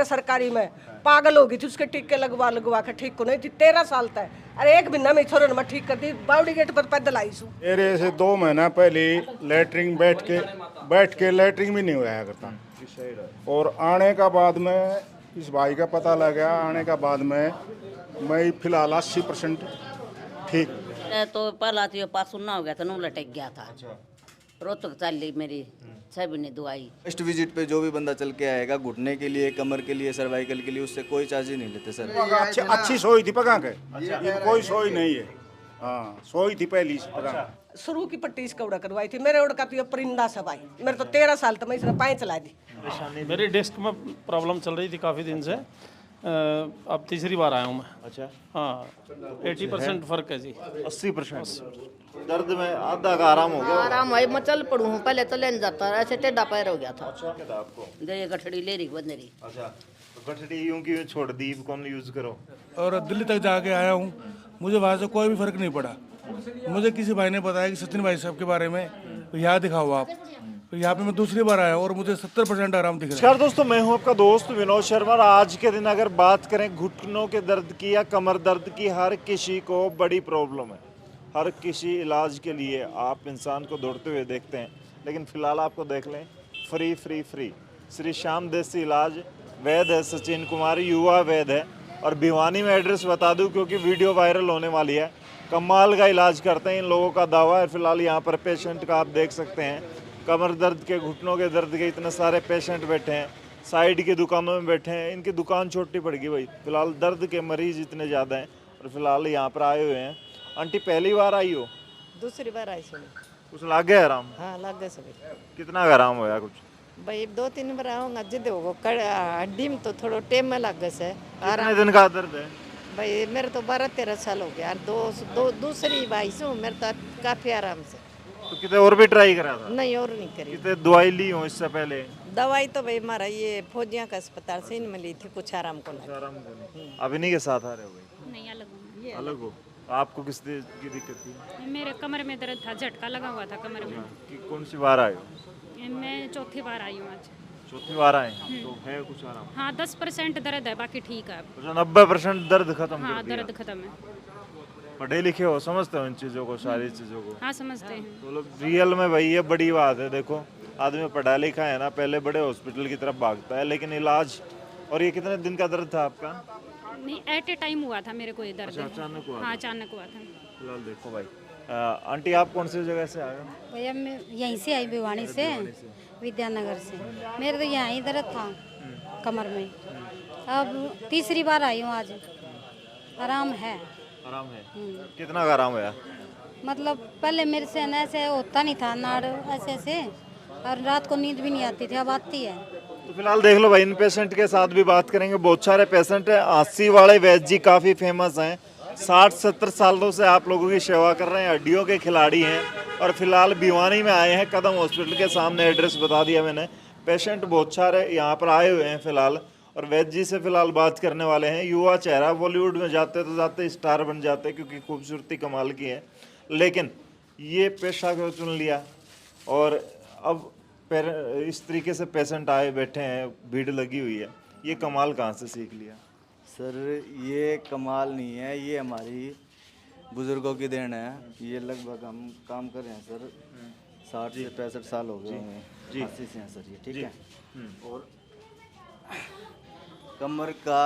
सरकारी में पागल होगी थी, उसके टीके लगवा के ठीक को नहीं थी। 13 साल तक, अरे एक महीना में छोरे ने ठीक कर दी। बावड़ी गेट पर पैदल आई सू। मेरे से 2 महीना पहले लेटरिंग बैठ के लेटरिंग भी नहीं हुआ करता। और आने का बाद में इस भाई का पता लगा, आने का बाद में मैं फिलहाल 80% ठीक। तो पहला तो पास सुनना हो गया था, नू लटक गया था। रोहतक चल ली मेरी 6 महीने दवाई। फर्स्ट विजिट पे जो भी बंदा चल के आएगा घुटने के लिए, कमर के लिए, सर्वाइकल के लिए, उससे कोई चार्ज ही नहीं लेते सर। अच्छी सोई थी पका के, कोई सोई नहीं है। हाँ, सोई थी पहली पका। शुरू की पट्टी इसका उड़ा करवाई थी। मेरे उड़ का तो ये परिंदा सब आई। मेरे तो 13 साल तक मैं इसने पाए चला दी। मेरी डिस्क में प्रॉब्लम चल रही थी काफ़ी दिन से। अब तीसरी बार आया हूँ मैं। अच्छा, हाँ, 80% फर्क है जी। 80% दर्द में आधा का आराम हो गया। आराम है, मैं चल पड़ू हूँ, पहले चले नहीं जाता, ऐसे टेढ़ा पैर हो गया था। अच्छा, क्या था आपको? ये गठड़ी ले रही बंद रही। अच्छा, तो गठड़ी यूं की यूं छोड़ दी, कौन यूज करो? और दिल्ली तक जाके आया हूँ, मुझे वहाँ से कोई भी फर्क नहीं पड़ा। मुझे किसी भाई ने बताया कि सचिन भाई साहब के बारे में, तो यहाँ दिखाओ आप। तो यहाँ पे मैं दूसरी बार आया और मुझे 70% आराम दिख रहा है। नमस्कार दोस्तों, मैं हूं आपका दोस्त विनोद शर्मा। और आज के दिन अगर बात करें घुटनों के दर्द की या कमर दर्द की, हर किसी को बड़ी प्रॉब्लम है। हर किसी इलाज के लिए आप इंसान को दौड़ते हुए देखते हैं, लेकिन फिलहाल आपको देख लें, free free free Shri Shyam देसी इलाज वैद है, सचिन कुमार युवा वैद है। और भिवानी में एड्रेस बता दूं क्योंकि वीडियो वायरल होने वाली है। कमाल का इलाज करते हैं, इन लोगों का दावा है। फिलहाल यहाँ पर पेशेंट का आप देख सकते हैं, कमर दर्द के, घुटनों के दर्द के इतने सारे पेशेंट बैठे हैं। साइड की दुकानों में बैठे हैं, इनकी दुकान छोटी पड़ गई भाई। फिलहाल दर्द के मरीज इतने ज़्यादा हैं और फिलहाल यहाँ पर आए हुए हैं। आंटी पहली बार आई हो? दूसरी बार आई सुनी। कुछ लग गया आराम? हाँ लग गए सभी। कितना का आराम होया कुछ? भाई 2-3 बार आऊँगा जिद होगा हड्डी में तो थोड़ा टाइम में लग गए से कितने दिन का दर्द है? भाई मेरे तो 12-13 साल हो गया। दूसरी भाई से मेरे तो काफ़ी आराम से। तो कितने और भी ट्राई करा था? नहीं और नहीं करी। कितने दवाई ली हो इससे पहले? दवाई तो भाई हमारा ये फौजिया का अस्पताल से इनमें ली थी, कुछ आराम को लगा। आराम को नहीं। अब इन्हीं के साथ आ रहे हो भाई? नहीं, अलग हूँ। अलग हो? आपको किस चीज़ की दिक्कत थी? मेरे कमर में दर्द था, झटका लगा हुआ था कमर में। कौन सी बार आए हो? मैं चौथी बार आई हूँ आज। चौथी बार आए? तो है कुछ आराम? हाँ, 10% दर्द है, बाकी ठीक है। तो 90% दर्द खत्म हाँ, कर दिया। दर्द खत्म है। पढ़े लिखे हो, समझते हो इन चीज़ों को, सारी चीज़ों को? हाँ, समझते हैं। तो लोग रियल में भाई ये बड़ी बात है। देखो, आदमी पढ़ा लिखा है ना, पहले बड़े हॉस्पिटल की तरफ भागता है, लेकिन इलाज। और ये कितने दिन का दर्द था आपका? नहीं, एट ए टाइम हुआ था मेरे को ये दर्द। अचानक हुआ? हाँ, अचानक हुआ था। फिलहाल देखो भाई, आंटी आप कौन सी जगह से आए हो? भैया मैं यहीं से आई, भिवानी से, विद्यानगर से। मेरे तो यहाँ ही दर्द था कमर में। अब तीसरी बार आई हूँ आज, आराम है। आराम है? कितना का आराम है? मतलब पहले मेरे से न ऐसे होता नहीं था, नाड़ ऐसे ऐसे, और रात को नींद भी नहीं आती थी, अब आती है। तो फिलहाल देख लो भाई, इन पेशेंट के साथ भी बात करेंगे। बहुत सारे पेशेंट हैं। आसी वाले वैद्य जी काफ़ी फेमस हैं, 60-70 सालों से आप लोगों की सेवा कर रहे हैं, हड्डियों के खिलाड़ी हैं। और फिलहाल भिवानी में आए हैं, कदम हॉस्पिटल के सामने, एड्रेस बता दिया मैंने। पेशेंट बहुत सारे यहाँ पर आए हुए हैं फिलहाल, और वैद्य जी से फिलहाल बात करने वाले हैं। युवा चेहरा, बॉलीवुड में जाते तो जाते स्टार बन जाते क्योंकि खूबसूरती कमाल की है, लेकिन ये पेशा क्यों चुन लिया? और अब इस तरीके से पेशेंट आए बैठे हैं, भीड़ लगी हुई है, ये कमाल कहाँ से सीख लिया? सर ये कमाल नहीं है, ये हमारी बुजुर्गों की देन है। ये लगभग हम काम कर रहे हैं सर, 60 से 65 साल हो गए हमें। जी। 80 से हैं सर ये, ठीक है। और कमर का,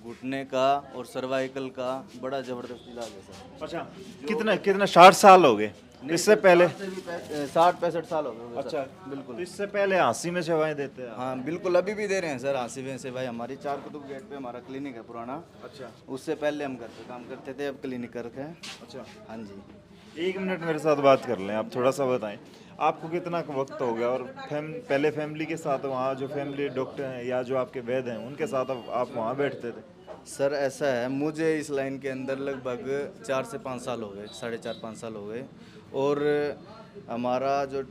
घुटने का और सर्वाइकल का बड़ा ज़बरदस्त इलाज है सर। अच्छा, कितने 60 साल हो गए? इससे पहले 60-65 साल हो गए। अच्छा, बिल्कुल। तो इससे पहले हाँसी में सेवाएं देते हैं? हाँ बिल्कुल, अभी भी दे रहे हैं सर हाँसी में सेवाएं। हमारी 4 कुतुब गेट पे हमारा क्लिनिक है पुराना। अच्छा, उससे पहले हम घर पे काम करते थे, अब क्लिनिक कर रखे हैं। अच्छा, हाँ जी। 1 मिनट मेरे साथ बात कर लें आप, थोड़ा सा बताएं आपको कितना वक्त हो गया? और पहले फैमिली के साथ वहाँ जो फैमिली डॉक्टर हैं या जो आपके वैद्य हैं उनके साथ आप वहाँ बैठते थे? सर ऐसा है, मुझे इस लाइन के अंदर लगभग 4 से 5 साल हो गए, 4.5-5 साल हो गए। और हमारा जो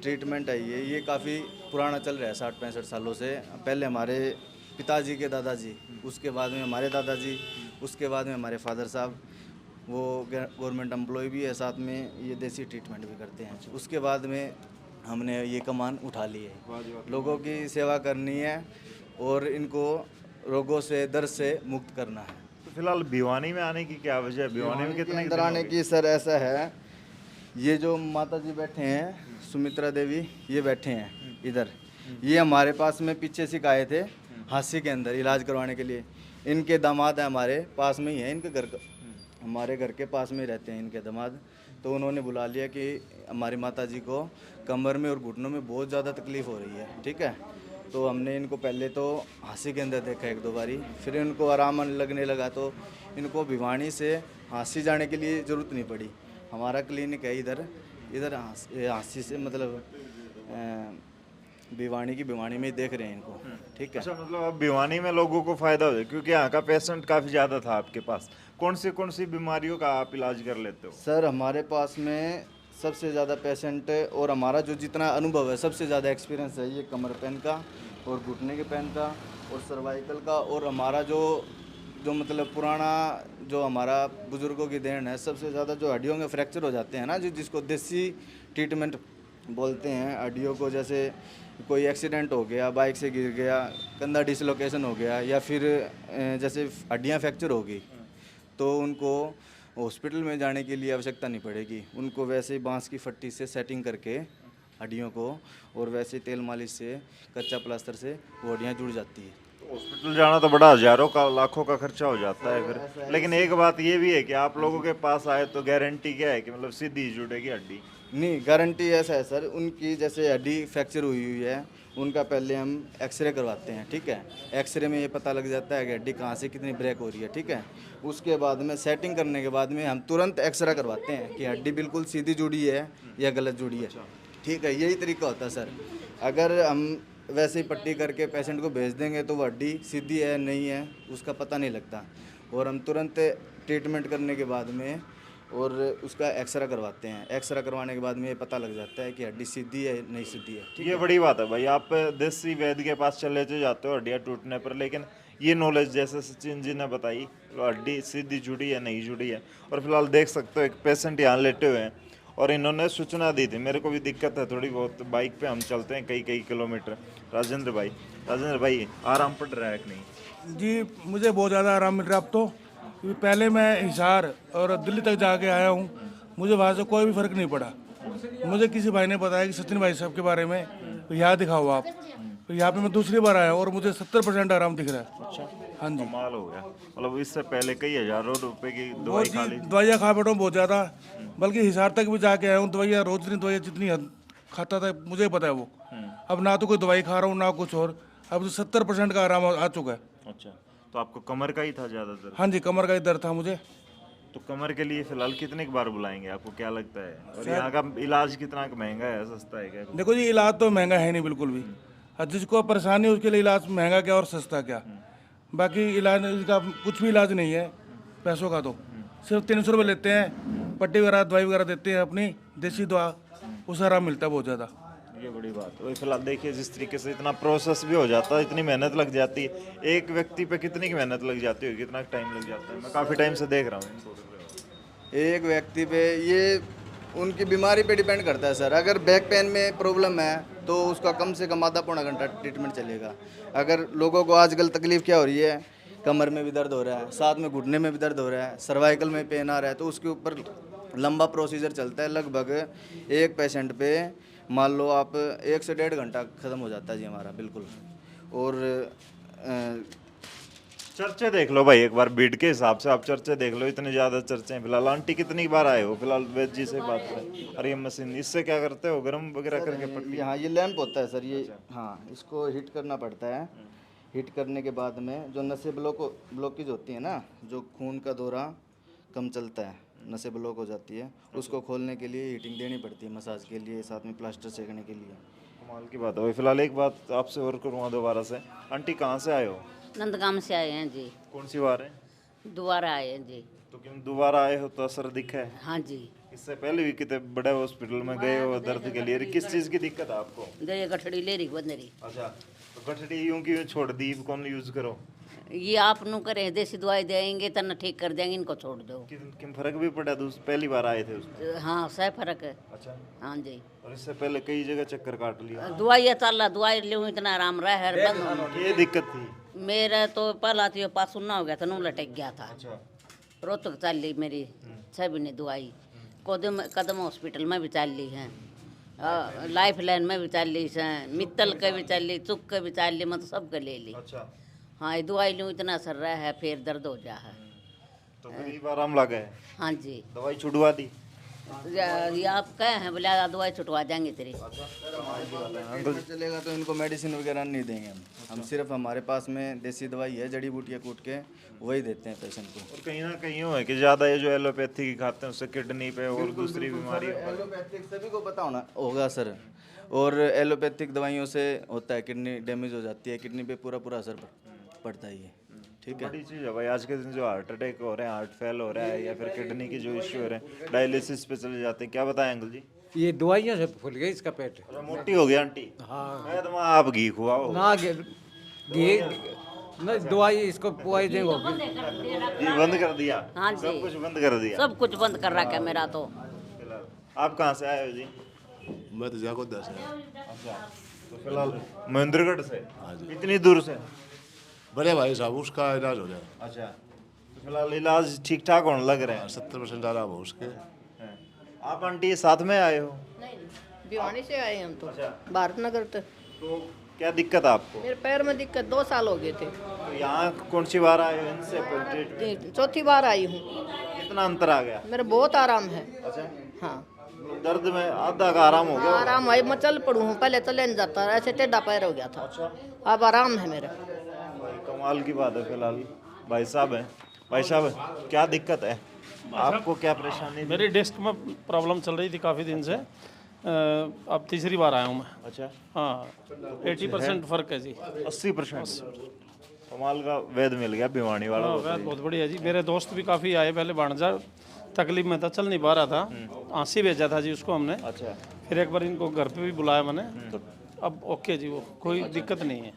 ट्रीटमेंट है ये काफ़ी पुराना चल रहा है, 60-65 सालों से। पहले हमारे पिताजी के दादाजी, उसके बाद में हमारे दादाजी, उसके बाद में हमारे फादर साहब, वो गवर्नमेंट एम्प्लॉय भी है, साथ में ये देसी ट्रीटमेंट भी करते हैं। उसके बाद में हमने ये कमान उठा ली है, लोगों की सेवा करनी है। और इनको रोगों से, दर्द से मुक्त करना है। तो फिलहाल भिवानी में आने की क्या वजह है? भिवानी में कितने अंदर आने की सर ऐसा है, ये जो माता जी बैठे हैं सुमित्रा देवी, ये बैठे हैं इधर, ये हमारे पास में पीछे से आए थे हांसी के अंदर इलाज करवाने के लिए। इनके दामाद है हमारे पास में ही है, इनके घर हमारे घर के पास में ही रहते हैं इनके दामाद। तो उन्होंने बुला लिया कि हमारी माता जी को कमर में और घुटनों में बहुत ज़्यादा तकलीफ़ हो रही है, ठीक है। तो हमने इनको पहले तो हांसी के अंदर देखा 1-2 बारी, फिर इनको आराम लगने लगा तो इनको भिवानी से हांसी जाने के लिए ज़रूरत नहीं पड़ी। हमारा क्लिनिक है इधर हांसी से मतलब भिवानी में ही देख रहे हैं इनको, ठीक है। अच्छा, मतलब अब भिवानी में लोगों को फायदा हो जाए, क्योंकि यहाँ का पेशेंट काफ़ी ज़्यादा था आपके पास। कौन सी बीमारियों का आप इलाज कर लेते हो? सर हमारे पास में सबसे ज़्यादा पेशेंट और हमारा जो जितना अनुभव है, सबसे ज़्यादा एक्सपीरियंस है ये कमर पेन का और घुटने के पेन का और सर्वाइकल का। और हमारा जो मतलब पुराना जो हमारा बुज़ुर्गों की देन है, सबसे ज़्यादा जो हड्डियों के फ्रैक्चर हो जाते हैं ना, जिसको देसी ट्रीटमेंट बोलते हैं हड्डियों को, जैसे कोई एक्सीडेंट हो गया, बाइक से गिर गया, कंधा डिसलोकेशन हो गया, या फिर जैसे हड्डियाँ फ्रैक्चर हो गई, तो उनको हॉस्पिटल में जाने के लिए आवश्यकता नहीं पड़ेगी। उनको वैसे ही बांस की फट्टी से सेटिंग करके हड्डियों को, और वैसे तेल मालिश से, कच्चा प्लास्टर से वो हड्डियाँ जुड़ जाती है। हॉस्पिटल जाना तो बड़ा हज़ारों का, लाखों का खर्चा हो जाता है फिर। लेकिन एक बात ये भी है कि आप लोगों के पास आए तो गारंटी क्या है कि मतलब सीधी जुड़ेगी हड्डी? नहीं, गारंटी ऐसा है सर, उनकी जैसे हड्डी फ्रैक्चर हुई है, उनका पहले हम एक्सरे करवाते हैं, ठीक है। एक्सरे में ये पता लग जाता है कि हड्डी कहाँ से कितनी ब्रेक हो रही है, ठीक है। उसके बाद में सेटिंग करने के बाद में हम तुरंत एक्सरे करवाते हैं कि हड्डी बिल्कुल सीधी जुड़ी है या गलत जुड़ी है, ठीक है। यही तरीका होता है सर। अगर हम वैसे ही पट्टी करके पेशेंट को भेज देंगे तो वो हड्डी सीधी है नहीं है उसका पता नहीं लगता। और हम तुरंत ट्रीटमेंट करने के बाद में और उसका एक्सरा करवाते हैं। एक्सरा करवाने के बाद में ये पता लग जाता है कि हड्डी सीधी है नहीं सीधी है, ठीक है। ये बड़ी बात है भाई, आप देसी वैद्य के पास चले तो जाते हो हड्डियाँ टूटने पर, लेकिन ये नॉलेज जैसे सचिन जी ने बताई, हड्डी सीधी जुड़ी है नहीं जुड़ी है। और फिलहाल देख सकते हो एक पेशेंट यहाँ लेटे हुए हैं और इन्होंने सूचना दी थी। मेरे को भी दिक्कत है थोड़ी बहुत, बाइक पे हम चलते हैं कई किलोमीटर। राजेंद्र भाई आराम पड़ रहा है कि नहीं? जी मुझे बहुत ज़्यादा आराम मिल रहा है अब तो, क्योंकि पहले मैं हिसार और दिल्ली तक जाके आया हूँ, मुझे वहाँ से कोई भी फ़र्क नहीं पड़ा। मुझे किसी भाई ने बताया कि सचिन भाई साहब के बारे में, तो यहाँ दिखाओ आप। तो यहाँ पे मैं दूसरी बार आया और मुझे 70% आराम दिख रहा है। अच्छा, हाँ जी, कमाल हो गया। मतलब इससे पहले कई हज़ारों रुपए की दवाई बहुत खा जी ली? दवाइयाँ खा बैठा हूँ बहुत ज़्यादा, बल्कि हिसार तक भी जाके आया हूँ। दवाइयाँ रोज इतनी दवाइयाँ जितनी खाता था मुझे पता है वो। अब ना तो कोई दवाई खा रहा हूँ ना कुछ और, अब तो 70% का आराम आ चुका है। अच्छा, तो आपको कमर का ही था ज़्यादातर? हाँ जी, कमर का ही दर्द था मुझे। तो कमर के लिए फिलहाल कितने बार बुलाएंगे, आपको क्या लगता है? और यहाँ का इलाज कितना महंगा है, सस्ता है क्या? देखो जी, इलाज तो महंगा है नहीं बिल्कुल भी, और जिसको परेशानी है उसके लिए इलाज महंगा क्या और सस्ता क्या। बाकी इलाज इसका कुछ भी इलाज नहीं है पैसों का, तो सिर्फ 300 रुपये लेते हैं, पट्टी वगैरह दवाई वगैरह देते हैं अपनी देसी दवा, उससे आराम मिलता है बहुत ज़्यादा। ये बड़ी बात है। फिलहाल देखिए जिस तरीके से इतना प्रोसेस भी हो जाता है, इतनी मेहनत लग जाती है, एक व्यक्ति पे कितनी की मेहनत लग जाती है, कितना टाइम लग जाता है? मैं काफ़ी टाइम से देख रहा हूँ इनको। एक व्यक्ति पे ये उनकी बीमारी पे डिपेंड करता है सर। अगर बैक पेन में प्रॉब्लम है तो उसका कम से कम आधा पौना घंटा ट्रीटमेंट चलेगा। अगर लोगों को आजकल तकलीफ़ क्या हो रही है, कमर में भी दर्द हो रहा है, साथ में घुटने में भी दर्द हो रहा है, सर्वाइकल में पेन आ रहा है, तो उसके ऊपर लंबा प्रोसीजर चलता है। लगभग एक पेशेंट पे मान लो आप 1 से 1.5 घंटा ख़त्म हो जाता है जी हमारा, बिल्कुल। और चर्चे देख लो भाई एक बार, बीट के हिसाब से आप चर्चे देख लो, इतने ज़्यादा चर्चे हैं। फिलहाल आंटी कितनी बार आए हो? फिलहाल वैद्य जी से बात करें। और ये मशीन इससे क्या करते हो, गर्म वगैरह करके पट्टी? हाँ, ये लैंप होता है सर, ये हाँ, इसको हीट करना पड़ता है। हीट करने के बाद में जो नसें ब्लॉकेज होती है ना, जो खून का दौरा कम चलता है, नसें ब्लॉक हो जाती है, उसको खोलने के लिए हीटिंग देनी पड़ती है, मसाज के लिए, साथ में प्लास्टर सेकने के लिए। कमाल की बात है। फिलहाल एक बात आपसे और करूँगा दोबारा से, आंटी कहाँ से आए हो? नंदगाम से आए हैं जी। कौन सी बार है? दोबारा आए हैं जी। तो क्यों दोबारा आए हो, तो असर दिखा है? हाँ जी। इससे पहले भी कितने बड़े हॉस्पिटल में गए हो दर्द के लिए? किस चीज़ की दिक्कत है आपको? दे गठड़ी ले रही बंद रही। अच्छा, तो गठड़ी यूं की छोड़ दी, कौन यूज करो? ये आप नु करे देसी दवाई देंगे तो न ठीक कर देंगे, इनको छोड़ दो। किन फर्क भी पड़ा? पहली बार आए थे उसमें? हाँ सह फर्क है। अच्छा। हाँ जी। और इससे पहले कई जगह चक्कर काट लिया? दवाई चल दवाई लूँ इतना आराम रहा है। ये दिक्कत थी मेरा तो पहला तो पास सुनना हो गया था, नू लटक गया था। अच्छा। रोहतक चल ली मेरी 6 महीने दवाई, कदम हॉस्पिटल में भी चल ली है, लाइफ लाइन में भी चल ली है, मित्तल के भी चल ली, चुक के भी चल ली, मतलब सब के ले ली। अच्छा। हाँ ये दवाई लूँ इतना असर रहा है, फिर दर्द हो जा है। तो करीब आराम लगा है? हाँ जी। दवाई छुड़वा दी? ये आप कहे हैं बोले दवाई छुटवा देंगे तेरी। अंकल चलेगा तो इनको मेडिसिन वगैरह नहीं देंगे हम सिर्फ हमारे पास में देसी दवाई है, जड़ी बूटियाँ कूट के वही देते हैं पेशेंट को। और कहीं ना कहीं यूँ है कि ज़्यादा ये जो एलोपैथी की खाते हैं उससे किडनी पे और दूसरी बीमारी। एलोपैथिक सभी को पता होगा सर, और एलोपैथिक दवाइयों से होता है किडनी डैमेज हो जाती है, किडनी पे पूरा असर पड़ता है। ये ठीक है, बड़ी चीज़ है भाई। आज के दिन जो हार्ट अटैक हो रहे हैं, हार्ट फेल हो रहा है, या फिर किडनी की जो इश्यू हो रहे हैं, डायलिसिस पे चले जाते हैं। क्या बताएं अंकल जी? ये दवाइयों से फूल गई इसका पेट। मोटी हो गई आंटी? हाँ। मैं तो आप घी खुआओ ना घी ना दवाई इसको पॉइजनिंग होगी। ये बंद कर दिया? हाँ जी, सब कुछ बंद कर दिया? सब कुछ बंद कर रखा है मेरा तो। आप कहाँ से आए हो जी? मैं तो जागोदा से। अच्छा, तो फिलहाल महेंद्रगढ़ से? इतनी दूर से? बड़े भाई साहब उसका इलाज हो जाए। अच्छा, तो फिलहाल इलाज ठीक ठाक होने लग रहे हैं? 70% आराम हो उसके। आप आंटी साथ में आए हो? नहीं, भिवानी से आए हम तो। अच्छा। भारत नगर तक। तो क्या दिक्कत है आपको? मेरे पैर में दिक्कत 2 साल हो गए थे। तो यहाँ कौन सी बार आए हो इनसे? चौथी बार आई हूँ। कितना अंतर आ गया? मेरा बहुत आराम है। अच्छा। हाँ, दर्द में आधा का आराम हो गया? आराम है, मैं चल पड़ू हूँ, पहले चले नहीं जाता, ऐसे टेढ़ा पैर हो गया था। अच्छा। अब आराम है मेरा। भाई कमाल की बात है। फिलहाल भाई साहब हैं। भाई साहब क्या दिक्कत है आपको, क्या परेशानी? मेरी डिस्क में प्रॉब्लम चल रही थी काफ़ी दिन से, अब तीसरी बार आया हूँ मैं। अच्छा। हाँ, 80% फ़र्क है जी। 80%? कमाल का वैद मिल गया भिवानी वाला। हाँ, वैद बहुत बढ़िया जी। मेरे दोस्त भी काफ़ी आए, पहले भाणजा तकलीफ में था, चल नहीं पा रहा था, आंसी भेजा था जी उसको हमने। अच्छा। फिर एक बार इनको घर पे भी बुलाया मैंने, तो अब ओके जी, वो कोई दिक्कत नहीं है।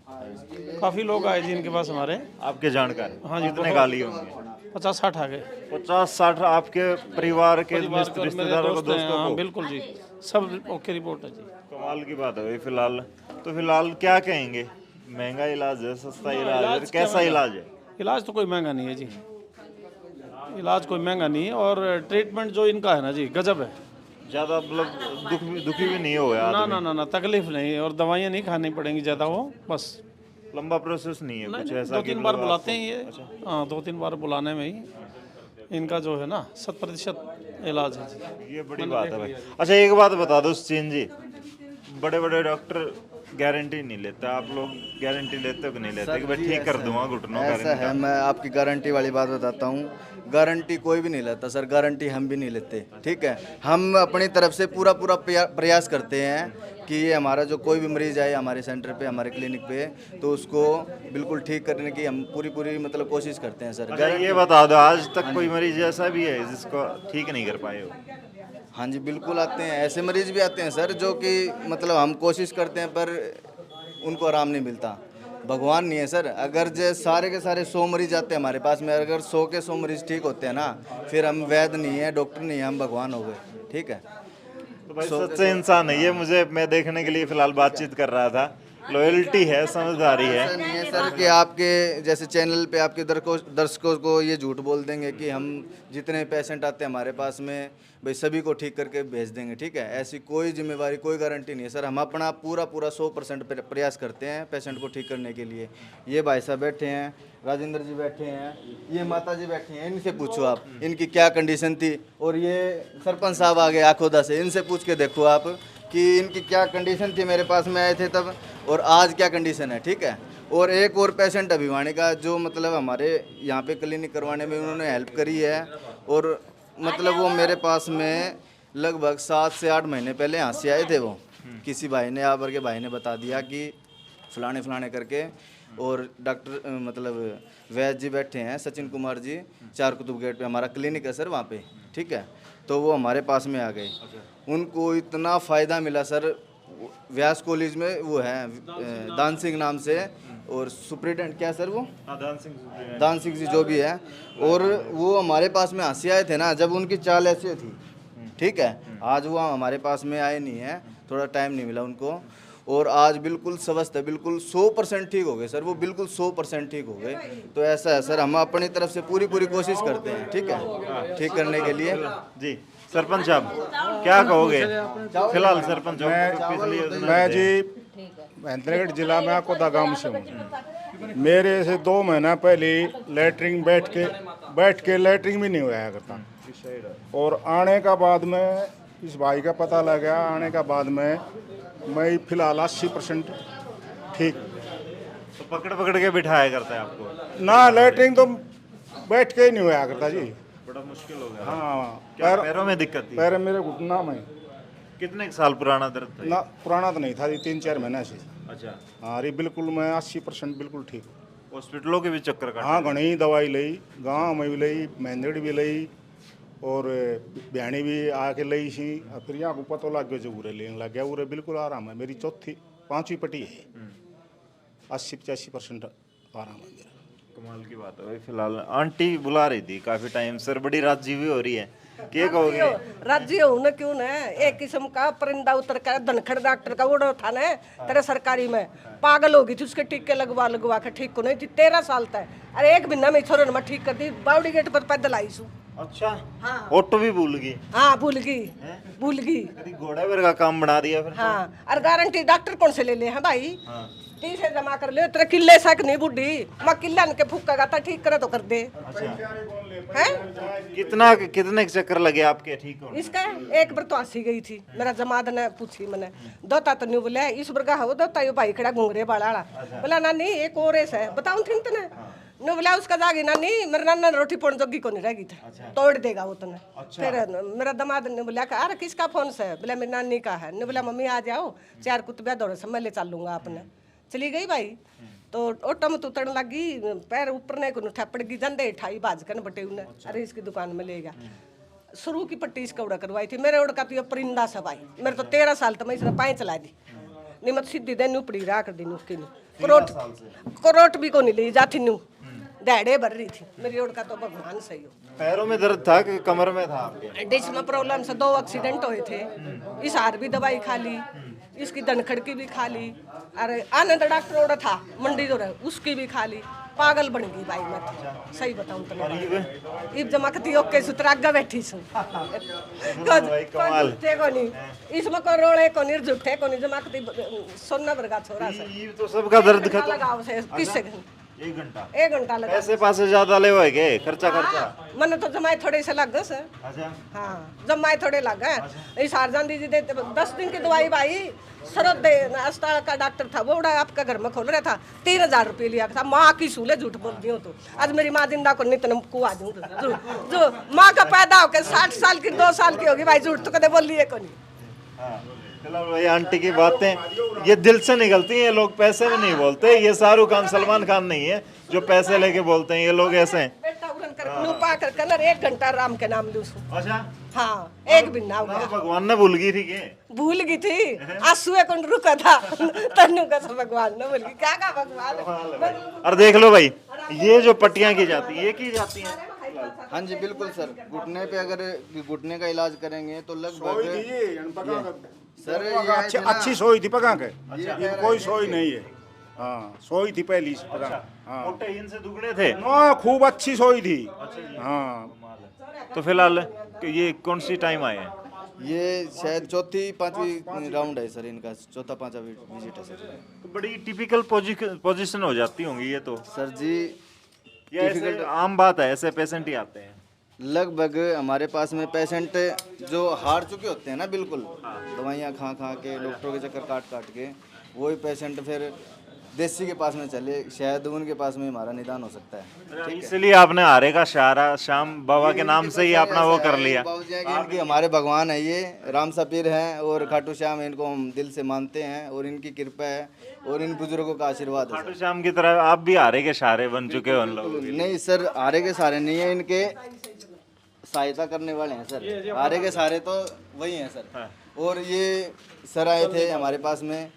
काफ़ी लोग आए जी इनके पास हमारे। आपके जानकार? हाँ जी। कितने गाली होंगे? 50-60 आ गए। 50-60 आपके परिवार के रिश्तेदारों को, दोस्तों हाँ, को? बिल्कुल जी, सब ओके रिपोर्ट है जी। कमाल की बात है भाई। फिलहाल तो फिलहाल क्या कहेंगे? महंगा इलाज है, सस्ता इलाज है, कैसा इलाज है? इलाज तो कोई महंगा नहीं है जी, इलाज कोई महंगा नहीं है, और ट्रीटमेंट जो इनका है ना जी गजब है। ज़्यादा मतलब दुखी भी नहीं हो गया? ना तकलीफ नहीं, और दवाइयाँ नहीं खानी पड़ेंगी ज़्यादा, वो बस लंबा प्रोसेस नहीं है कुछ ऐसा? 2-3 बार बुलाते हैं ये। हाँ, 2-3 बार बुलाने में ही इनका जो है ना 100% इलाज है जी। ये बड़ी बात है भाई। अच्छा एक बात बता दो सचिन जी, बड़े बड़े डॉक्टर गारंटी नहीं लेते, आप लोग गारंटी लेते हो कि नहीं लेते कि भाई ठीक कर दूंगा घुटनों का? ऐसा है, मैं आपकी गारंटी वाली बात बताता हूँ। गारंटी कोई भी नहीं लेता सर, गारंटी हम भी नहीं लेते। ठीक है, हम अपनी तरफ से पूरा प्रयास करते हैं कि ये हमारा जो कोई भी मरीज आए हमारे सेंटर पे, हमारे क्लिनिक पे, तो उसको बिल्कुल ठीक करने की हम पूरी मतलब कोशिश करते हैं सर। अच्छा ये बता दो, आज तक कोई मरीज ऐसा भी है जिसको ठीक नहीं कर पाए हो? हाँ जी बिल्कुल आते हैं, ऐसे मरीज भी आते हैं सर जो कि मतलब हम कोशिश करते हैं पर उनको आराम नहीं मिलता। भगवान नहीं है सर, अगर जो सारे के सारे 100 मरीज आते हैं हमारे पास में, अगर 100 के 100 मरीज ठीक होते हैं ना, फिर हम वैद्य नहीं है, डॉक्टर नहीं है, हम भगवान हो गए। ठीक है, तो भाई सच्चे इंसान है ये। मैं देखने के लिए फिलहाल बातचीत कर रहा था। लॉयल्टी है, समझदारी है। ऐसा नहीं है सर कि आपके जैसे चैनल पे आपके दर्शकों को ये झूठ बोल देंगे कि हम जितने पेशेंट आते हैं हमारे पास में भाई सभी को ठीक करके भेज देंगे। ठीक है, ऐसी कोई जिम्मेवारी, कोई गारंटी नहीं है सर। हम अपना पूरा 100% प्रयास करते हैं पेशेंट को ठीक करने के लिए। ये भाई साहब बैठे हैं, राजेंद्र जी बैठे हैं, ये माता जी बैठी हैं, इनसे पूछो आप इनकी क्या कंडीशन थी, और ये सरपंच साहब आ गए आखोदा से, इनसे पूछ के देखो आप कि इनकी क्या कंडीशन थी मेरे पास में आए थे तब, और आज क्या कंडीशन है। ठीक है, और एक और पेशेंट अभिवाणी का जो मतलब हमारे यहाँ पे क्लिनिक करवाने में उन्होंने हेल्प करी है, और मतलब वो मेरे पास में लगभग 7 से 8 महीने पहले यहाँ से आए थे। वो किसी भाई ने आवर के भाई ने बता दिया कि फलाने करके, और डॉक्टर मतलब वैद्य जी बैठे हैं सचिन कुमार जी, 4 कुतुब गेट पे हमारा क्लिनिक है सर वहाँ पे। ठीक है, तो वो हमारे पास में आ गए, उनको इतना फ़ायदा मिला सर। व्यास कॉलेज में वो है दान सिंह नाम से, और सुप्रिटेंडेंट क्या सर वो दान सिंह सुप्रीम। दान सिंह जी जो भी है, और वो हमारे पास में हंसी आए थे ना जब उनकी चाल ऐसी थी, ठीक है। आज वो हमारे पास में आए नहीं है, थोड़ा टाइम नहीं मिला उनको, और आज बिल्कुल स्वस्थ है, बिल्कुल 100% ठीक हो गए सर, वो बिल्कुल 100% ठीक हो गए। तो ऐसा है सर, हम अपनी तरफ से पूरी कोशिश करते हैं, ठीक है, ठीक करने के लिए। जी सरपंच साहब क्या कहोगे फिलहाल? सरपंच मैं जी महेंद्रगढ़ जिला में कोदा गांव से हूँ। मेरे से 2 महीना पहले लैटरिंग बैठ के लैटरिंग भी नहीं हुआ करता, और आने का बाद में इस भाई का पता लगा, आने का बाद में मैं फिलहाल 80% ठीक। तो पकड़ के बिठाया करता है आपको ना, लैटरिंग तो बैठ के ही नहीं हुआ करता जी, बड़ा मुश्किल हो गया। हाँ। क्या पैरों में दिक्कत थी? पैर मेरे घुटना में। कितने साल पुराना दर्द था? ना पुराना तो नहीं था जी, 3-4 महीना से। अच्छा। हाँ अरे बिल्कुल मैं 80% बिल्कुल ठीक। हॉस्पिटलों के भी चक्कर काटे? हाँ घनी दवाई ली, गाँव में भी ली, महेंद्रगढ़ भी ली, और बयानी भी आके ली सी। फिर यहाँ को पता लग गया जो उरे लेने लग गया, उरे बिल्कुल आराम है। मेरी 5वीं पट्टी है, 80-85% आराम है मेरा। कमाल की बात है भाई। फिलहाल आंटी बुला रही थी काफी टाइम सर, बड़ी राजी भी हो रही है, क्या कहोगे? राज्य हूँ ना, क्यों ना, एक किस्म का परिंदा उतर कर धनखड़ डॉक्टर का उड़ो था ना तेरे सरकारी में, पागल होगी थी, उसके टीके लगवा के ठीक को नहीं थी। 13 साल तक, अरे 1 महीना में छोरो ने ठीक कर दी, बावड़ी गेट पर पैदल आई सू। अच्छा। हाँ। ऑटो भी भूल गई? हाँ भूल गई। घोड़ा बेर का काम बना दिया फिर। हाँ, और गारंटी डॉक्टर कौन से ले ले हैं भाई? 30 से जमा कर ले, तेरे किले सक नहीं बुढ़ी, मैं किला के फूका था, ठीक करे तो कर दे। हैं? कितने चक्कर लगे आपके ठीक होने? इसका एक बार तो 80 गई थी, मेरा जमात ने पूछी मैंने, दोता तो नहीं बोले इस बार का हो दोता, यो भाई खड़ा घूंगरे वाला बोला नानी एक और ऐसा है बताऊं थी तने ने बोला उसका जागी नानी, मेरे नाना रोटी पोण जोगी को नहीं रहेगी था, तोड़ देगा वो तने। फिर मेरा दामाद ने बोला अरे किसका फोन से? बोला मेरी नानी का है। ने बोला मम्मी आ जाओ, 4 कुत्ते दौड़े से मैं ले चलूंगा आपने। चली गई भाई, तो ओटो में उतरने लगी, पैर ऊपर ने को ठपड़ गई, जंदे ठाई बाज कर बटे उन्हें, अरे इसकी दुकान में ले गया। शुरू की पट्टी इसका उड़ा करवाई थी, मेरे उड़का तो परिंदा सब आई, मेरे तो 13 साल तो मैं इसने पाए चला दी, निमत सीधी देनी उपड़ी रहा कर दी उसकी करोट भी को नहीं ली जाती नू, दहड़े भर रही थी मेरी उड़का तो भगवान सही हो। पैरों में दर्द था कि कमर में था आपके? डिश में प्रॉब्लम से 2 एक्सीडेंट हुए थे, इस हार भी दवाई खा ली, इसकी धनखड़ की भी खा ली, अरे आनंद डॉक्टर ओड़ा था मंडी जो रहे उसकी भी खा ली, पागल बन गई भाई मैं तो, सही बताऊं तो। इब जमाकती ओके सुतरागा बैठी सु को नहीं, इसमें को रोड़े को नहीं, झूठे को नहीं, जमाकती सोना वर्गा छोरा से। ये तो सबका दर्द खत्म लगाओ से किससे? 1 घंटा। 1 घंटा लगा। पैसे पासे ज्यादा ले होए के खर्चा? मैंने तो जमाए थोड़े से लग गए सर। अच्छा। हाँ जमाए थोड़े लग गए। इस हारजान दीदी दे 10 दिन की दवाई भाई, सरद दे अस्पताल का डॉक्टर था वो बड़ा आपका घर में खोल रहा था, 3000 रुपये लिया था। माँ की सूले झूठ बोल दी हो तो आज मेरी माँ जिंदा को नहीं तो को आ जाऊँ जो माँ का पैदा होकर 60 साल की 2 साल की होगी भाई, झूठ तो कदे बोल लिए को नहीं। चलो भाई, आंटी की बातें ये दिल से निकलती हैं, लोग पैसे में नहीं बोलते। ये शाहरुख खान सलमान खान नहीं है जो पैसे लेके बोलते हैं, ये लोग ऐसे हैं। बेटा उड़न कर पा कर कलर 1 घंटा राम के नाम लूं। अच्छा। हाँ 1 दिन ना हो गया। भगवान ने भूल गई थी के? भूल गई थी, आंसू कौन रुका था तन्नू का भगवान ने भूल गई, क्या का भगवान। और देख लो भाई, ये जो पट्टियां की जाती है ये की जाती हैं? हाँ जी बिल्कुल सर, घुटने पे अगर घुटने का इलाज करेंगे तो लगभग सर अच्छी सोई थी पका के, ये कोई सोई नहीं है। हाँ सोई थी पहली से पका। हाँ इनसे दुगने थे? खूब अच्छी सोई थी। हाँ तो फिलहाल ये कौन सी टाइम आए हैं? ये शायद 4-5वीं राउंड है सर इनका, 4था-5वां विजिट है सर। तो बड़ी टिपिकल पोजीशन हो जाती होंगी ये तो सर जी। ये आम बात है, ऐसे पेशेंट ही आते हैं? लगभग हमारे पास में पेशेंट जो हार चुके होते हैं ना, बिल्कुल दवाइयाँ खा के डॉक्टरों के चक्कर काट के, वही पेशेंट फिर देसी के पास में चले, शायद उनके पास में हमारा निदान हो सकता है। इसलिए आपने हारे का सहारा श्याम बाबा के नाम से ही अपना वो कर लिया? इनकी हमारे भगवान है ये, राम सपीर हैं और खाटू श्याम, इनको हम दिल से मानते हैं और इनकी कृपा है और इन बुजुर्गों का आशीर्वाद है। खाटू श्याम की तरह आप भी हारे के सहारे बन चुके हो उन लोगों? नहीं सर, हारे के सहारे नहीं है, इनके सहायता करने वाले हैं सर। हारे के सहारे तो वही हैं सर। और ये सर आए थे हमारे पास में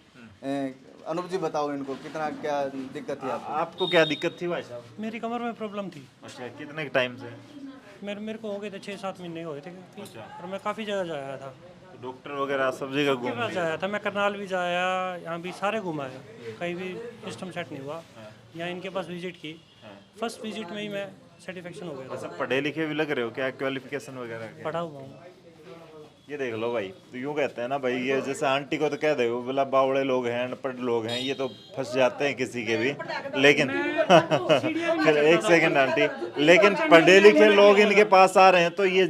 अनूप जी बताओ इनको कितना क्या दिक्कत थी आपको? आपको क्या दिक्कत थी भाई साहब? मेरी कमर में प्रॉब्लम थी। अच्छा, कितने टाइम से? मेरे को हो गए थे 6-7 महीने हुए थे। और मैं काफ़ी जगह जाया था, डॉक्टर वगैरह सब जगह सबके पास जाया था। मैं करनाल भी जाया, यहाँ भी सारे घुमाया, कहीं भी सिस्टम सेट नहीं हुआ। यहाँ इनके पास विजिट की, फर्स्ट विजिट में ही मैं सेटिस्फेक्शन हो गया। अच्छा, पढ़े लिखे भी लग रहे हो, क्या क्वालिफिकेशन वगैरह क्या? पढ़ा हुआ हूँ। ये देख लो भाई, तो यूँ कहते हैं ना भाई, ये जैसे आंटी को तो कह दे बोला बावड़े लोग हैं, अनपढ़ लोग हैं, ये तो फंस जाते हैं किसी के भी। लेकिन एक सेकंड आंटी, लेकिन पढ़े लिखे लोग इनके पास आ रहे हैं तो ये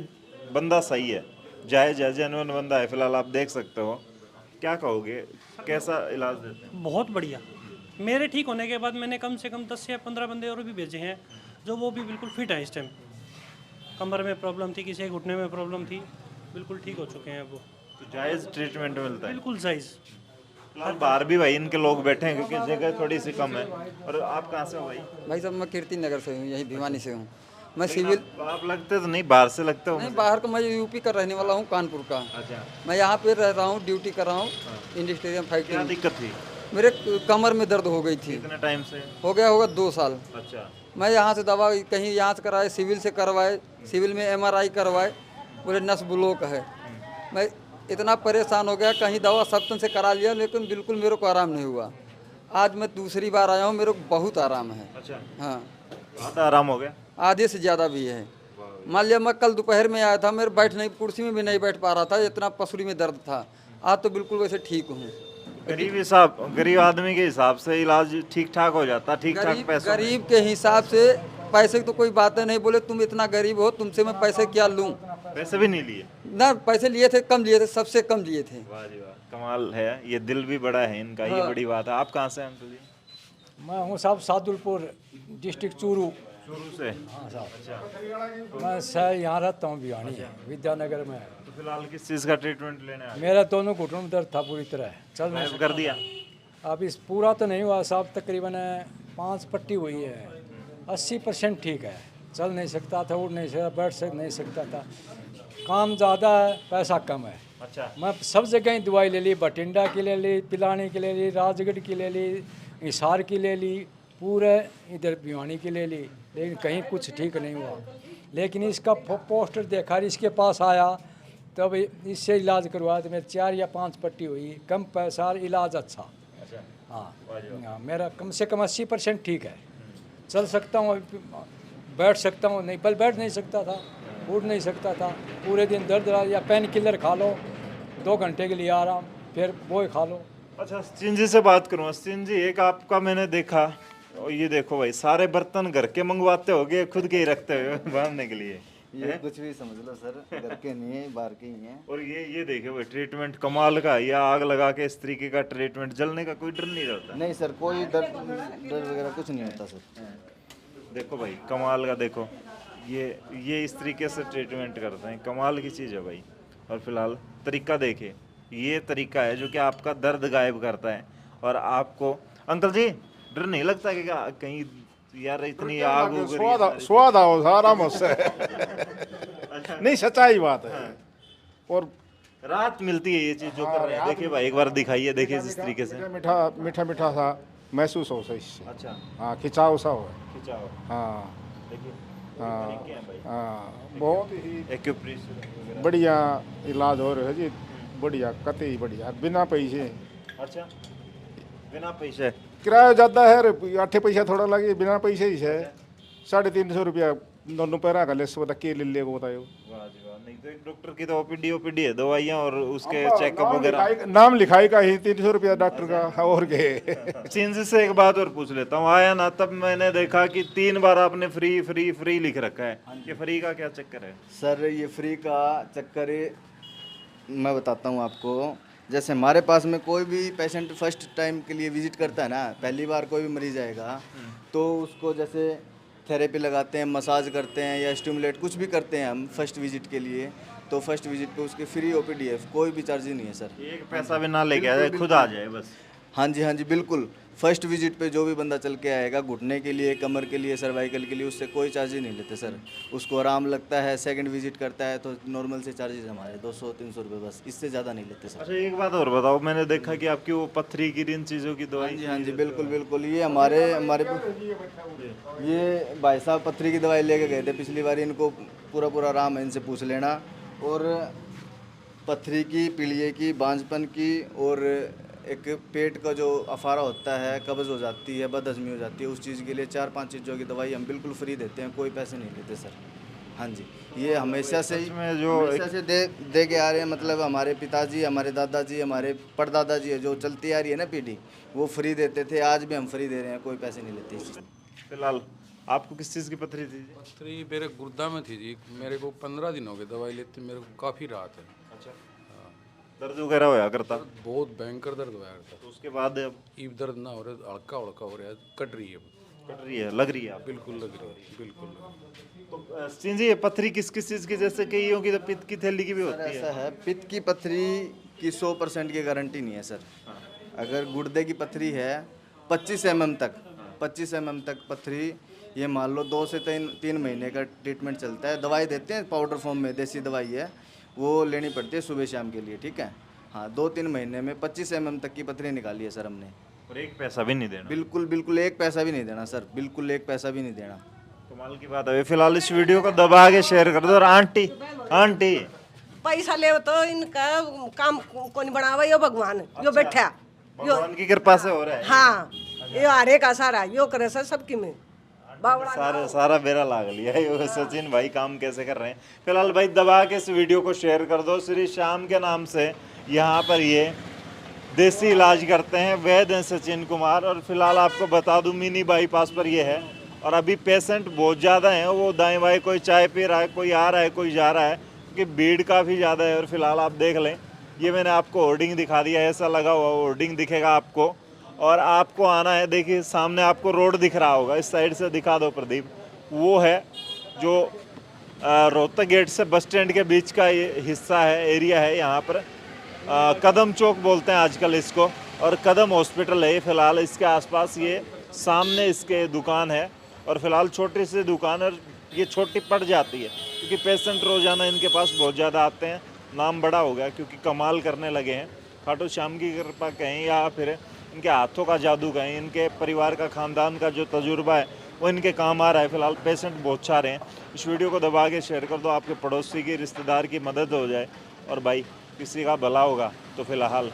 बंदा सही है, जायज़ है, जेन्युइन बंदा है। फिलहाल आप देख सकते हो, क्या कहोगे, कैसा इलाज देते हैं? बहुत बढ़िया। मेरे ठीक होने के बाद मैंने कम से कम 10 या 15 बंदे और भी भेजे हैं, जो वो भी बिल्कुल फिट है। इस टाइम कमर में प्रॉब्लम थी, किसी घुटने में प्रॉब्लम थी, बिल्कुल ठीक हो चुके हैं वो। तो जायज़ ट्रीटमेंट मिलता है? बिल्कुल जायज़। फिलहाल बाहर भी भाई इनके लोग बैठे हैं क्योंकि जगह थोड़ी सी कम है। और आप कहाँ से हो भाई? भाई साहब मैं कीर्ति नगर से हूँ, यही भिवानी से हूँ। मैं सिविल, आप लगते तो नहीं, बाहर से लगते हो? नहीं बाहर का, मैं यूपी का रहने वाला हूँ, कानपुर का। अच्छा। मैं यहाँ पे रह रहा हूँ, ड्यूटी कर रहा हूँ इंडस्ट्रियल क्या फैक्ट्री। दिक्कत थी? मेरे कमर में दर्द हो गई थी। कितने टाइम से? हो गया होगा 2 साल। अच्छा। मैं यहाँ से दवा कहीं यहाँ से कराए, सिविल से करवाए, सिविल में MRI करवाए, बोले नस ब्लॉक है। मैं इतना परेशान हो गया, कहीं दवा सप्तन से करा लिया, लेकिन बिल्कुल मेरे को आराम नहीं हुआ। आज मैं दूसरी बार आया हूँ, मेरे को बहुत आराम है। अच्छा। हाँ, आधा आराम हो गया? आधे से ज़्यादा भी है। मान लिया मैं कल दोपहर में आया था, मेरे बैठ नहीं, कुर्सी में भी नहीं बैठ पा रहा था, इतना पसली में दर्द था। आज तो बिल्कुल वैसे ठीक हूँ। गरीब आदमी के हिसाब से इलाज ठीक ठाक हो जाता, ठीक ठाक पैसे। गरीब के हिसाब से पैसे की तो कोई बात नहीं, बोले तुम इतना गरीब हो, तुमसे मैं पैसे क्या लूँ। पैसे भी नहीं लिए ना, पैसे लिए थे, कम लिए थे, सबसे कम लिए थे। वाह जी वाह, कमाल है, ये दिल भी बड़ा है इनका। ये बड़ी बात है। आप कहाँ से हैं अंकल जी? मैं हूँ साहब सादुलपुर डिस्ट्रिक्ट चूरू से। हाँ साहब, मैं सर यहाँ रहता हूँ भिवानी विद्यानगर में। तो फिलहाल किस चीज़ का ट्रीटमेंट लेने आए? मेरा दोनों घुटनों में दर्द था पूरी तरह, चल नहीं कर दिया? अब इस पूरा तो नहीं हुआ साहब, तकरीबन 5 पट्टी हुई है, 80% ठीक है। चल नहीं सकता था, उठ नहीं सकता, बैठ नहीं सकता था। काम ज़्यादा है, पैसा कम है। अच्छा। मैं सब जगह ही दवाई ले ली, बठिंडा की ले ली, पिलानी की ले ली, राजगढ़ की ले ली, हिसार की ले ली, पूरे इधर भिवानी की ले ली, लेकिन कहीं कुछ ठीक नहीं हुआ। लेकिन इसका पोस्टर देखा, इसके पास आया, तब इससे इलाज करवाया, तो मेरे 4 या 5 पट्टी हुई, कम पैसा, इलाज अच्छा। हाँ, मेरा कम से कम 80% ठीक है। चल सकता हूँ, बैठ सकता हूँ, नहीं बैठ नहीं सकता था, उठ नहीं सकता था, पूरे दिन दर्द रहा। या पेन किलर खा लो 2 घंटे के लिए आराम, फिर वो खा लो। अच्छा, अस्तिन जी से बात करूँ। अस्तिन जी, एक आपका मैंने देखा, और ये देखो भाई, सारे बर्तन घर के मंगवाते होगे, खुद के ही रखते हुए बांधने के लिए। ये कुछ भी समझ लो सर, घर के नहीं है, बाहर के ही हैं। और ये देखिए भाई, ट्रीटमेंट कमाल का। या आग लगा के इस तरीके का ट्रीटमेंट, जलने का कोई डर नहीं रहता? नहीं सर, कोई दर्द वगैरह कुछ नहीं होता सर। देखो भाई, कमाल का। देखो ये इस तरीके से ट्रीटमेंट करते हैं, कमाल की चीज़ है भाई। और फिलहाल तरीका देखिए, ये तरीका है जो कि आपका दर्द गायब करता है। और आपको अंकल जी डर नहीं लगता कि कहीं यार इतनी आग हो गई? स्वाद आओ सारा मुझसे। नहीं, सच्चाई बात है। और राहत मिलती है ये चीज़ जो कर रहे हैं। देखिए भाई, एक बार दिखाइए, देखिए जिस तरीके से मीठा मीठा सा महसूस हो इससे। अच्छा। हाँ, खिंचाव सा हो। खिंचाव। हाँ। देखिए, हाँ, बहुत ही एक्यूप्रेशर बढ़िया इलाज हो रहा है जी, बढ़िया, कतई बढ़िया, बिना पैसे। अच्छा, बिना पैसे? किराया ज़्यादा है, 8 पैसा थोड़ा लगे, बिना पैसे ही है। 350 रुपया दोनों पैरा का लेस बता के ले लेगा, बताओ। वाह जी वाह। नहीं तो एक डॉक्टर की तो ओपीडी है, दवाइयाँ और उसके चेकअप वगैरह। नाम लिखाई का ही 300 रुपया डॉक्टर का। और के चीन से एक बात और पूछ लेता हूँ, आया ना तब मैंने देखा कि 3 बार आपने फ्री फ्री फ्री लिख रखा है। ये फ्री का क्या चक्कर है? सर ये फ्री का चक्कर मैं बताता हूँ आपको। जैसे हमारे पास में कोई भी पेशेंट फर्स्ट टाइम के लिए विजिट करता है ना, पहली बार कोई भी मरीज आएगा, तो उसको जैसे थेरेपी लगाते हैं, मसाज करते हैं या स्टिमुलेट कुछ भी करते हैं हम फर्स्ट विजिट के लिए, तो फर्स्ट विजिट पे उसके फ्री OPD है, कोई भी चार्ज नहीं है सर। एक पैसा भी ना लेके आ जाए, खुद आ जाए बस। हाँ जी बिल्कुल, फर्स्ट विजिट पे जो भी बंदा चल के आएगा घुटने के लिए, कमर के लिए, सर्वाइकल के लिए, उससे कोई चार्ज ही नहीं लेते सर। उसको आराम लगता है, सेकंड विजिट करता है तो नॉर्मल से चार्जेस हमारे 200-300 रुपये बस, इससे ज़्यादा नहीं लेते सर। अच्छा एक बात और बताओ, मैंने देखा कि आपकी वो पत्थरी की इन चीज़ों की दवाई। हाँ जी बिल्कुल बिल्कुल। ये हमारे ये भाई साहब पत्थरी की दवाई लेके गए थे पिछली बार, इनको पूरा आराम है, इनसे पूछ लेना। और पत्थरी की, पीलिए की, बांझपन की, और एक पेट का जो अफारा होता है, कब्ज़ हो जाती है, बदहज़मी हो जाती है, उस चीज़ के लिए 4-5 चीज़ों की दवाई हम बिल्कुल फ्री देते हैं, कोई पैसे नहीं लेते सर। हाँ जी, ये हमेशा से ही हमेशा से दे के आ रहे हैं। मतलब हमारे पिताजी, हमारे दादाजी, हमारे परदादा जी जो चलती आ रही है ना पीढ़ी, वो फ्री देते थे, आज भी हम फ्री दे रहे हैं, कोई पैसे नहीं लेते इस चीज़। फिलहाल आपको किस चीज़ की पथरी थी? पथरी मेरे गुर्दा में थी जी, मेरे को 15 दिन हो गए दवाई लेते, मेरे को काफ़ी राहत है। अच्छा, दर्द वगैरह होया करता? बहुत भयंकर दर्द होया करता। तो उसके बाद अब दर्द ना हो रहा, हल्का हो रहा है, कट रही है, लग रही है? बिल्कुल लग रही है, बिल्कुल। तो सिंह जी, ये पथरी किस चीज़ की? जैसे कईयों की तो पित्त की थैली की भी होती है। ऐसा है, पित्त की पथरी की 100% की गारंटी नहीं है सर। अगर गुर्दे की पथरी है 25 mm तक पथरी, ये मान लो 2 से 3 महीने का ट्रीटमेंट चलता है। दवाई देते हैं पाउडर फॉर्म में, देसी दवाई है, वो लेनी पड़ती है सुबह शाम के लिए, ठीक है। हाँ, 2-3 महीने में 25 mm तक की पथरी निकाली है सर हमने। और 1 पैसा भी नहीं देना? बिल्कुल 1 पैसा भी नहीं देना सर, बिल्कुल 1 पैसा भी नहीं देना। कमाल की बात है। फिलहाल इस वीडियो को दबा के शेयर कर दो। और आंटी पैसा ले तो इनका काम कौन बनावा, यो भगवान यो बैठा, भगवान की कृपा से हो रहा है। हाँ, यो हारे का सारा यो करे सर सबकी में सारा बेरा लाग लिया है। सचिन भाई काम कैसे कर रहे हैं। फिलहाल भाई दबा के इस वीडियो को शेयर कर दो। श्री श्याम के नाम से यहाँ पर ये देसी इलाज करते हैं, वैद्य हैं सचिन कुमार। और फिलहाल आपको बता दूं मिनी बाईपास पर ये है। और अभी पेशेंट बहुत ज़्यादा हैं, वो दाएं बाएं कोई चाय पी रहा है, कोई आ रहा है, कोई जा रहा है, क्योंकि भीड़ काफ़ी ज़्यादा है। और फिलहाल आप देख लें, ये मैंने आपको होर्डिंग दिखा दिया, ऐसा लगा हुआ होर्डिंग दिखेगा आपको। और आपको आना है, देखिए सामने आपको रोड दिख रहा होगा, इस साइड से दिखा दो प्रदीप, वो है जो रोहतक गेट से बस स्टैंड के बीच का ये हिस्सा है, एरिया है। यहाँ पर कदम चौक बोलते हैं आजकल इसको, और कदम हॉस्पिटल है। फिलहाल इसके आसपास ये सामने इसके दुकान है। और फिलहाल छोटी सी दुकान, और ये छोटी पड़ जाती है क्योंकि पेशेंट रोज़ाना इनके पास बहुत ज़्यादा आते हैं। नाम बड़ा हो गया क्योंकि कमाल करने लगे हैं। खाटू श्याम की कृपा कहें या फिर इनके हाथों का जादू कहें, इनके परिवार का, खानदान का जो तजुर्बा है वो इनके काम आ रहा है। फिलहाल पेशेंट बहुत सारे हैं। इस वीडियो को दबा के शेयर कर दो, आपके पड़ोसी की, रिश्तेदार की मदद हो जाए। और भाई किसी का भला होगा तो फिलहाल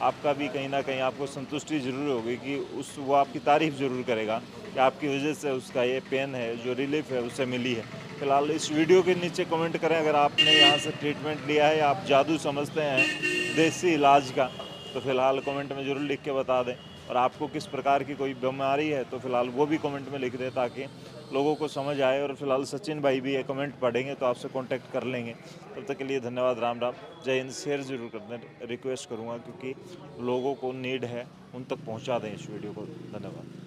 आपका भी कहीं ना कहीं आपको संतुष्टि ज़रूर होगी कि वो आपकी तारीफ़ ज़रूर करेगा कि आपकी वजह से उसका ये पेन है, जो रिलीफ है, उसे मिली है। फिलहाल इस वीडियो के नीचे कमेंट करें अगर आपने यहाँ से ट्रीटमेंट लिया है या आप जादू समझते हैं देसी इलाज का, तो फिलहाल कमेंट में ज़रूर लिख के बता दें। और आपको किस प्रकार की कोई बीमारी है तो फिलहाल वो भी कमेंट में लिख दें ताकि लोगों को समझ आए। और फिलहाल सचिन भाई भी ये कमेंट पढ़ेंगे तो आपसे कांटेक्ट कर लेंगे। तब तक के लिए धन्यवाद, राम राम, जय हिंद। शेयर ज़रूर कर दें, रिक्वेस्ट करूँगा क्योंकि लोगों को नीड है, उन तक पहुँचा दें इस वीडियो को। धन्यवाद।